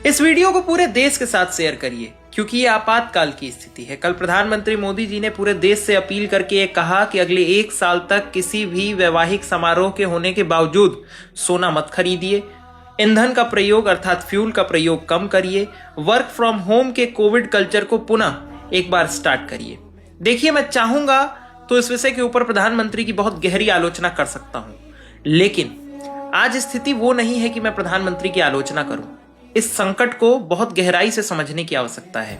इस वीडियो को पूरे देश के साथ शेयर करिए क्योंकि ये आपातकाल की स्थिति है। कल प्रधानमंत्री मोदी जी ने पूरे देश से अपील करके ये कहा कि अगले 1 साल तक किसी भी वैवाहिक समारोह के होने के बावजूद सोना मत खरीदिए, ईंधन का प्रयोग अर्थात फ्यूल का प्रयोग कम करिए, वर्क फ्रॉम होम के कोविड कल्चर को पुनः एक बार स्टार्ट करिए। देखिए, मैं चाहूंगा तो इस विषय के ऊपर प्रधानमंत्री की बहुत गहरी आलोचना कर सकता हूं, लेकिन आज स्थिति वो नहीं है कि मैं प्रधानमंत्री की आलोचना करूं। इस संकट को बहुत गहराई से समझने की आवश्यकता है।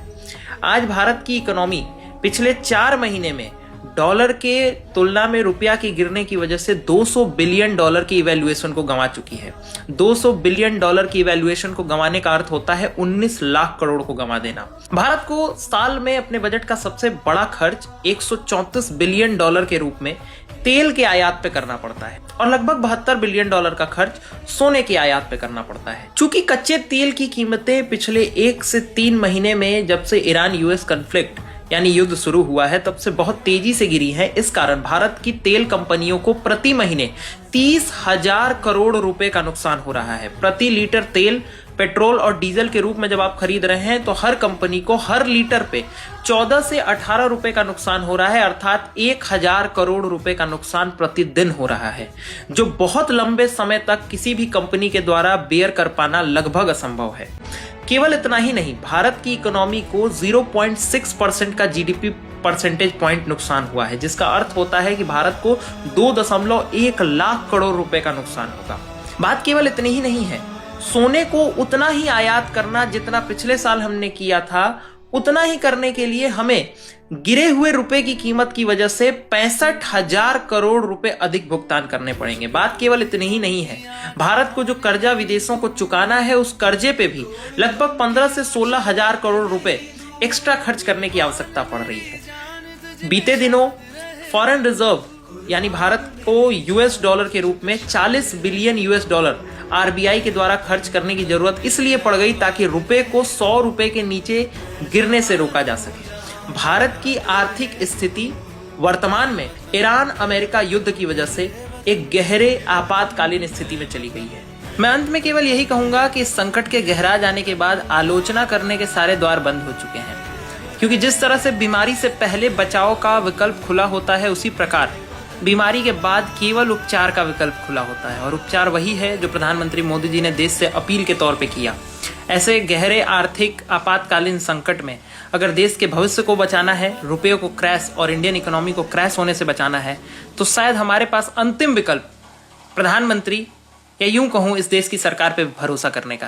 आज भारत की इकोनॉमी पिछले 4 महीने में डॉलर के तुलना में रुपया के गिरने की वजह से $200 बिलियन की इवैल्यूएशन को गंवा चुकी है। $200 बिलियन की इवैल्यूएशन को गंवाने का अर्थ होता है 19 लाख करोड़ को गंवा देना। भारत को साल में अपने बजट का सबसे बड़ा खर्च $134 बिलियन के रूप में तेल के आयात पे करना पड़ता है और लगभग $72 बिलियन का खर्च सोने के आयात पे करना पड़ता है। चूंकि कच्चे तेल की कीमतें पिछले 1 से 3 महीने में जब से ईरान यूएस कॉन्फ्लिक्ट यानी युद्ध शुरू हुआ है तब से बहुत तेजी से गिरी है। इस कारण भारत की तेल कंपनियों को प्रति महीने 30,000 करोड़ रुपए का नुकसान हो रहा है। प्रति लीटर तेल पेट्रोल और डीजल के रूप में जब आप खरीद रहे हैं तो हर कंपनी को हर लीटर पे 14 से 18 रुपए का नुकसान हो रहा है, अर्थात 1,000 करोड़ रुपए का नुकसान प्रतिदिन हो रहा है, जो बहुत लंबे समय तक किसी भी कंपनी के द्वारा बेयर कर पाना लगभग असंभव है। केवल इतना ही नहीं, भारत की इकोनॉमी को 0.6% का जीडीपी परसेंटेज पॉइंट नुकसान हुआ है, जिसका अर्थ होता है कि भारत को 2.1 लाख करोड़ रुपए का नुकसान होगा। बात केवल इतनी ही नहीं है, सोने को उतना ही आयात करना जितना पिछले साल हमने किया था, उतना ही करने के लिए हमें गिरे हुए रुपए की कीमत की वजह से 65,000 करोड़ रुपए अधिक भुगतान करने पड़ेंगे। बात केवल इतनी ही नहीं है, भारत को जो कर्जा विदेशों को चुकाना है उस कर्जे पे भी लगभग 15 से 16,000 करोड़ रुपए एक्स्ट्रा खर्च करने की आवश्यकता पड़ रही है। बीते दिनों फॉरेन रिजर्व यानी भारत को यूएस डॉलर के रूप में $40 बिलियन आरबीआई के द्वारा खर्च करने की जरूरत इसलिए पड़ गई ताकि रुपए को 100 रुपए के नीचे गिरने से रोका जा सके। भारत की आर्थिक स्थिति वर्तमान में ईरान अमेरिका युद्ध की वजह से एक गहरे आपातकालीन स्थिति में चली गई है। मैं अंत में केवल यही कहूंगा कि इस संकट के गहरा जाने के बाद आलोचना करने के सारे द्वार बंद हो चुके हैं, क्योंकि जिस तरह से बीमारी से पहले बचाव का विकल्प खुला होता है, उसी प्रकार बीमारी के बाद केवल उपचार का विकल्प खुला होता है, और उपचार वही है जो प्रधानमंत्री मोदी जी ने देश से अपील के तौर पे किया। ऐसे गहरे आर्थिक आपातकालीन संकट में अगर देश के भविष्य को बचाना है, रुपये को क्रैश और इंडियन इकोनॉमी को क्रैश होने से बचाना है, तो शायद हमारे पास अंतिम विकल्प प्रधानमंत्री या यूं कहूं इस देश की सरकार पे भरोसा करने का है।